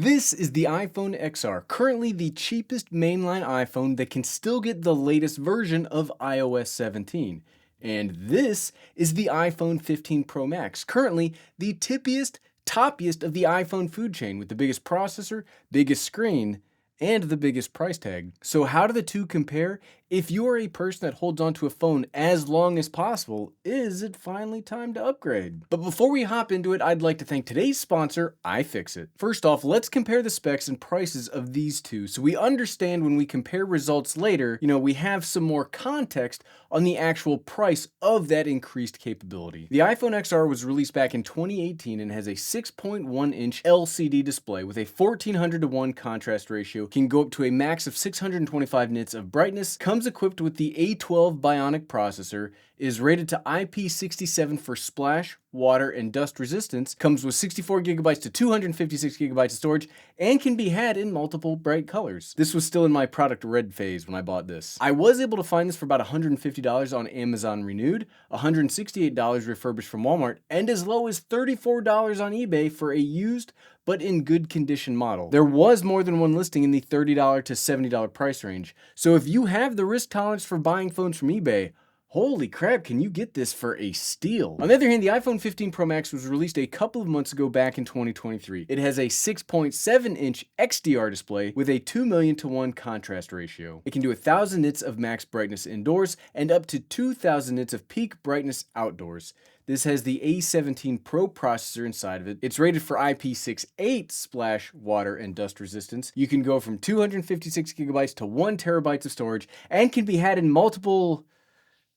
This is the iPhone XR, currently the cheapest mainline iPhone that can still get the latest version of iOS 17. And this is the iPhone 15 Pro Max, currently the toppiest of the iPhone food chain with the biggest processor, biggest screen, and the biggest price tag. So how do the two compare? If you are a person that holds onto a phone as long as possible, is it finally time to upgrade? But before we hop into it, I'd like to thank today's sponsor, iFixit. First off, let's compare the specs and prices of these two so we understand when we compare results later, we have some more context on the actual price of that increased capability. The iPhone XR was released back in 2018 and has a 6.1-inch LCD display with a 1400:1 contrast ratio, can go up to a max of 625 nits of brightness, comes equipped with the A12 Bionic processor, is rated to IP67 for splash, water, and dust resistance, comes with 64GB to 256GB of storage, and can be had in multiple bright colors. This was still in my product red phase when I bought this. I was able to find this for about $150 on Amazon Renewed, $168 refurbished from Walmart, and as low as $34 on eBay for a used but in good condition model. There was more than one listing in the $30 to $70 price range, so if you have the risk tolerance for buying phones from eBay, holy crap, can you get this for a steal? On the other hand, the iPhone 15 Pro Max was released a couple of months ago back in 2023. It has a 6.7-inch XDR display with a 2,000,000:1 contrast ratio. It can do 1,000 nits of max brightness indoors and up to 2,000 nits of peak brightness outdoors. This has the A17 Pro processor inside of it. It's rated for IP68 splash, water, and dust resistance. You can go from 256GB to 1TB of storage and can be had in multiple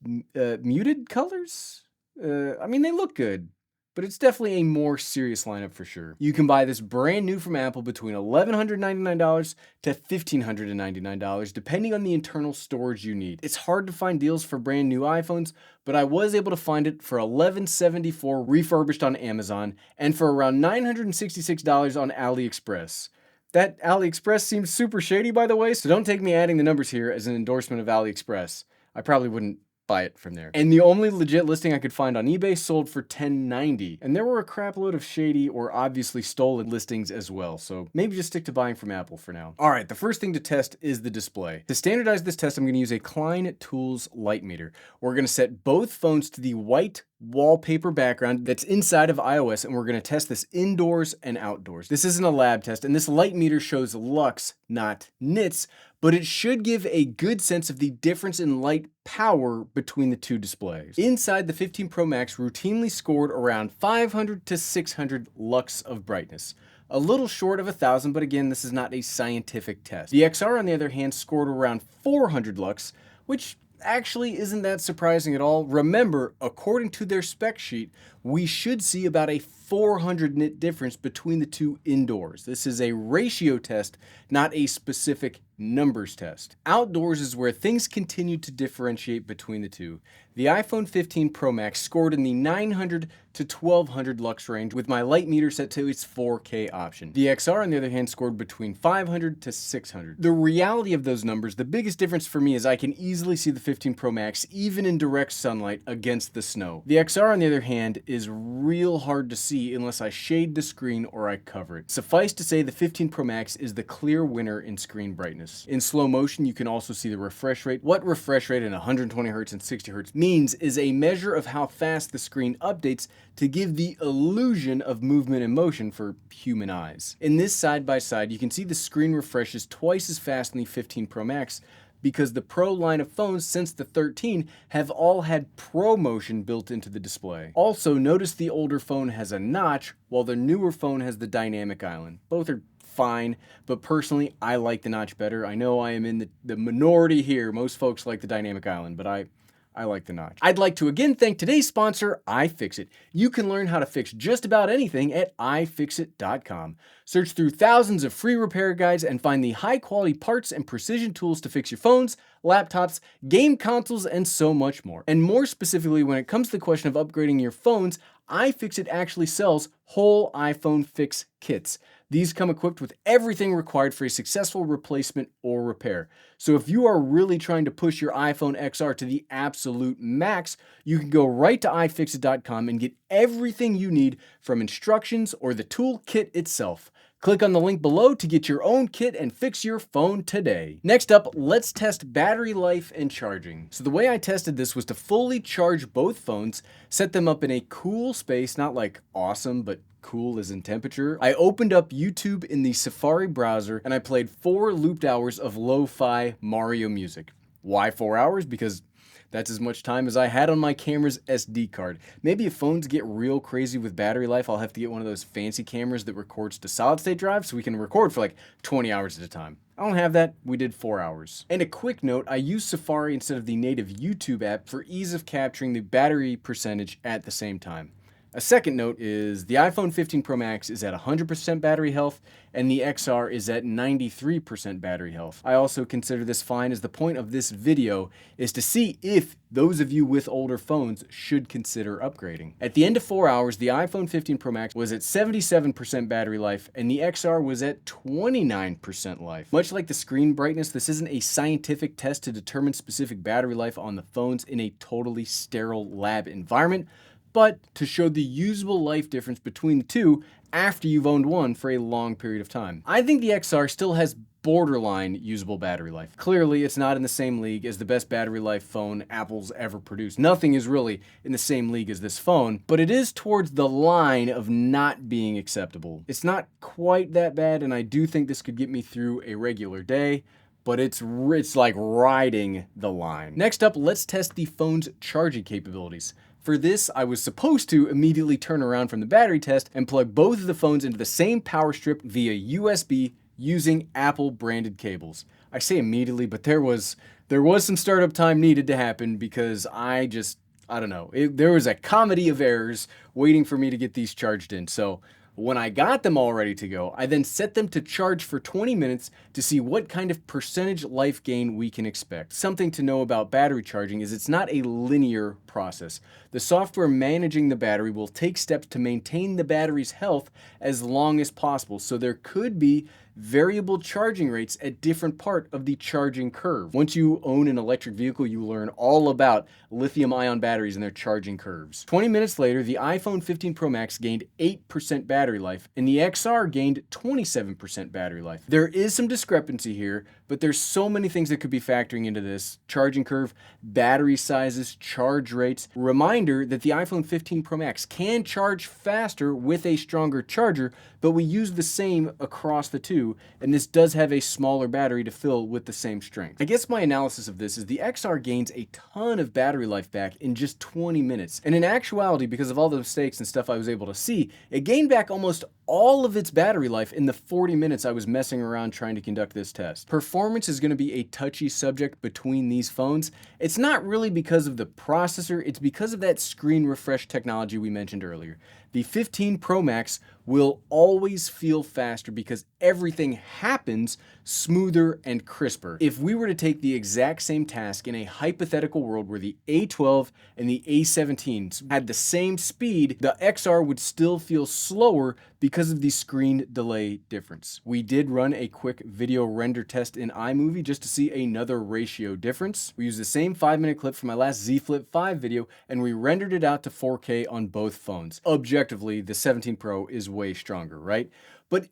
muted colors? They look good, but it's definitely a more serious lineup for sure. You can buy this brand new from Apple between $1,199 to $1,599, depending on the internal storage you need. It's hard to find deals for brand new iPhones, but I was able to find it for $1,174 refurbished on Amazon and for around $966 on AliExpress. That AliExpress seems super shady, by the way, so don't take me adding the numbers here as an endorsement of AliExpress. I probably wouldn't buy it from there. And the only legit listing I could find on eBay sold for $10.90. And there were a crap load of shady or obviously stolen listings as well, so maybe just stick to buying from Apple for now. All right, the first thing to test is the display. To standardize this test, I'm going to use a Klein Tools light meter. We're going to set both phones to the white wallpaper background that's inside of iOS, and we're going to test this indoors and outdoors. This isn't a lab test, and this light meter shows lux, not nits, but it should give a good sense of the difference in light power between the two displays. Inside, the 15 Pro Max routinely scored around 500 to 600 lux of brightness. A little short of 1,000, but again, this is not a scientific test. The XR, on the other hand, scored around 400 lux, which actually isn't that surprising at all. Remember, according to their spec sheet, we should see about a 400 nit difference between the two indoors. This is a ratio test, not a specific numbers test. Outdoors is where things continue to differentiate between the two. The iPhone 15 Pro Max scored in the 900 to 1200 lux range with my light meter set to its 4K option. The XR, on the other hand, scored between 500 to 600. The reality of those numbers, the biggest difference for me is I can easily see the 15 Pro Max even in direct sunlight against the snow. The XR, on the other hand, is real hard to see unless I shade the screen or I cover it. Suffice to say, the 15 Pro Max is the clear winner in screen brightness. In slow motion, you can also see the refresh rate. What refresh rate in 120 Hz and 60 Hz means is a measure of how fast the screen updates to give the illusion of movement and motion for human eyes. In this side by side, you can see the screen refreshes twice as fast in the 15 Pro Max because the Pro line of phones since the 13 have all had Pro Motion built into the display. Also, notice the older phone has a notch while the newer phone has the dynamic island. Both are fine, but personally, I like the notch better. I know I am in the minority here. Most folks like the dynamic island, but I like the notch. I'd like to again thank today's sponsor, iFixit. You can learn how to fix just about anything at iFixit.com. Search through thousands of free repair guides and find the high-quality parts and precision tools to fix your phones, laptops, game consoles, and so much more. And more specifically, when it comes to the question of upgrading your phones, iFixit actually sells whole iPhone fix kits. These come equipped with everything required for a successful replacement or repair. So if you are really trying to push your iPhone XR to the absolute max, you can go right to iFixit.com and get everything you need from instructions or the tool kit itself. Click on the link below to get your own kit and fix your phone today. Next up, let's test battery life and charging. So the way I tested this was to fully charge both phones, set them up in a cool space, not like awesome, but cool as in temperature. I opened up YouTube in the Safari browser and I played 4 looped hours of lo-fi Mario music. Why 4 hours? Because that's as much time as I had on my camera's SD card. Maybe if phones get real crazy with battery life, I'll have to get one of those fancy cameras that records to solid state drive so we can record for like 20 hours at a time. I don't have that, we did 4 hours. And a quick note, I use Safari instead of the native YouTube app for ease of capturing the battery percentage at the same time. A second note is the iPhone 15 Pro Max is at 100% battery health and the XR is at 93% battery health. I also consider this fine as the point of this video is to see if those of you with older phones should consider upgrading. At the end of 4 hours, the iPhone 15 Pro Max was at 77% battery life and the XR was at 29% life. Much like the screen brightness, this isn't a scientific test to determine specific battery life on the phones in a totally sterile lab environment, but to show the usable life difference between the two after you've owned one for a long period of time. I think the XR still has borderline usable battery life. Clearly, it's not in the same league as the best battery life phone Apple's ever produced. Nothing is really in the same league as this phone, but it is towards the line of not being acceptable. It's not quite that bad, and I do think this could get me through a regular day, but it's like riding the line. Next up, let's test the phone's charging capabilities. For this, I was supposed to immediately turn around from the battery test and plug both of the phones into the same power strip via USB using Apple branded cables. I say immediately, but there was some startup time needed to happen because I don't know. There was a comedy of errors waiting for me to get these charged in. So when I got them all ready to go, I then set them to charge for 20 minutes to see what kind of percentage life gain we can expect. Something to know about battery charging is it's not a linear process. The software managing the battery will take steps to maintain the battery's health as long as possible, so there could be variable charging rates at different part of the charging curve. Once you own an electric vehicle, you learn all about lithium-ion batteries and their charging curves. 20 minutes later, the iPhone 15 Pro Max gained 8% battery life, and the XR gained 27% battery life. There is some discrepancy here, but there's so many things that could be factoring into this. Charging curve, battery sizes, charge rates. Reminder that the iPhone 15 Pro Max can charge faster with a stronger charger, but we use the same across the two, and this does have a smaller battery to fill with the same strength. I guess my analysis of this is the XR gains a ton of battery life back in just 20 minutes. And in actuality, because of all the mistakes and stuff I was able to see, it gained back almost all of its battery life in the 40 minutes I was messing around trying to conduct this test. Performance is going to be a touchy subject between these phones. It's not really because of the processor, it's because of that screen refresh technology we mentioned earlier. The 15 Pro Max will always feel faster because everything happens smoother and crisper. If we were to take the exact same task in a hypothetical world where the A12 and the A17 had the same speed, the XR would still feel slower because of the screen delay difference. We did run a quick video render test in iMovie just to see another ratio difference. We used the same 5-minute clip from my last Z Flip 5 video and we rendered it out to 4K on both phones. Objectively, the 17 Pro is way stronger, right? But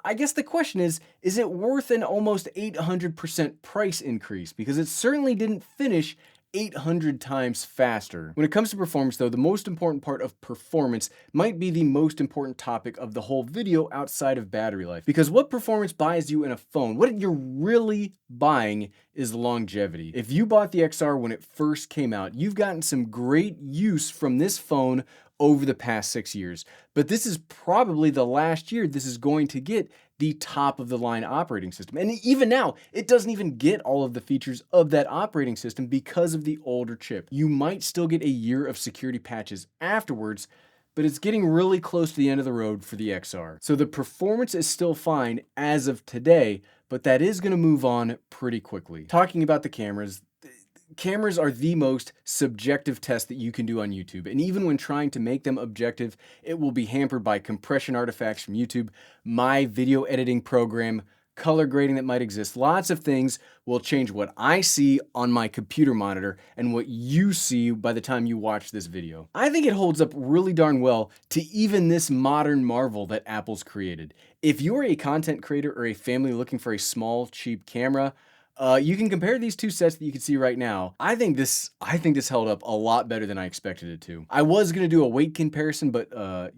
I guess the question is it worth an almost 800% price increase? Because it certainly didn't finish 800 times faster. When it comes to performance though, the most important part of performance might be the most important topic of the whole video outside of battery life. Because what performance buys you in a phone, what you're really buying is longevity. If you bought the XR when it first came out, you've gotten some great use from this phone over the past 6 years. But this is probably the last year this is going to get the top of the line operating system. And even now, it doesn't even get all of the features of that operating system because of the older chip. You might still get a year of security patches afterwards, but it's getting really close to the end of the road for the XR. So the performance is still fine as of today, but that is going to move on pretty quickly. Talking about the cameras, cameras are the most subjective test that you can do on YouTube, and even when trying to make them objective, it will be hampered by compression artifacts from YouTube, my video editing program, color grading that might exist. Lots of things will change what I see on my computer monitor and what you see by the time you watch this video. I think it holds up really darn well to even this modern marvel that Apple's created. If you're a content creator or a family looking for a small, cheap camera, you can compare these two sets that you can see right now. I think this held up a lot better than I expected it to. I was gonna do a weight comparison, but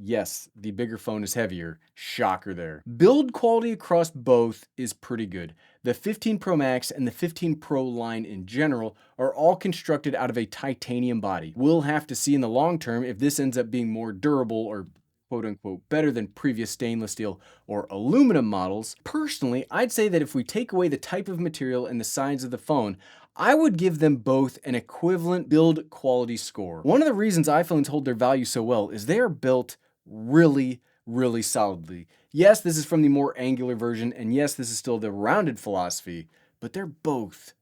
yes, the bigger phone is heavier. Shocker there. Build quality across both is pretty good. The 15 Pro Max and the 15 Pro line in general are all constructed out of a titanium body. We'll have to see in the long term if this ends up being more durable or quote unquote better than previous stainless steel or aluminum models. Personally, I'd say that if we take away the type of material and the size of the phone, I would give them both an equivalent build quality score. One of the reasons iPhones hold their value so well is they are built really solidly. Yes, this is from the more angular version, and yes, this is still the rounded philosophy, but they're both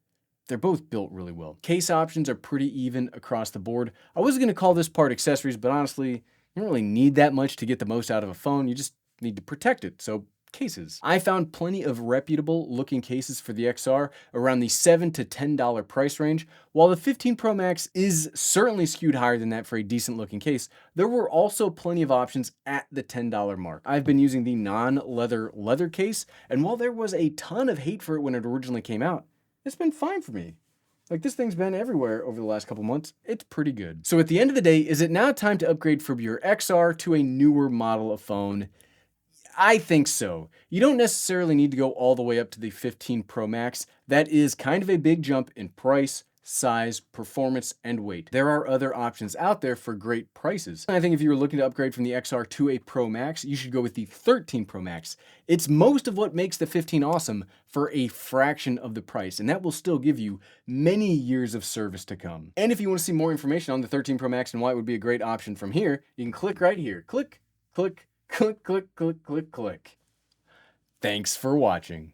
built really well. Case options are pretty even across the board. I was gonna call this part accessories, but honestly, you don't really need that much to get the most out of a phone. You just need to protect it. So cases. I found plenty of reputable looking cases for the XR around the $7 to $10 price range. While the 15 Pro Max is certainly skewed higher than that for a decent looking case, there were also plenty of options at the $10 mark. I've been using the non-leather leather case, and while there was a ton of hate for it when it originally came out, it's been fine for me. Like, this thing's been everywhere over the last couple months. It's pretty good. So at the end of the day, is it now time to upgrade from your XR to a newer model of phone? I think so. You don't necessarily need to go all the way up to the 15 Pro Max. That is kind of a big jump in price, size, performance, and weight. There are other options out there for great prices. I think if you were looking to upgrade from the XR to a Pro Max, you should go with the 13 Pro Max. It's most of what makes the 15 awesome for a fraction of the price, and that will still give you many years of service to come. And if you want to see more information on the 13 Pro Max and why it would be a great option from here, you can click right here. Click, click, click, click, click, click, click. Thanks for watching.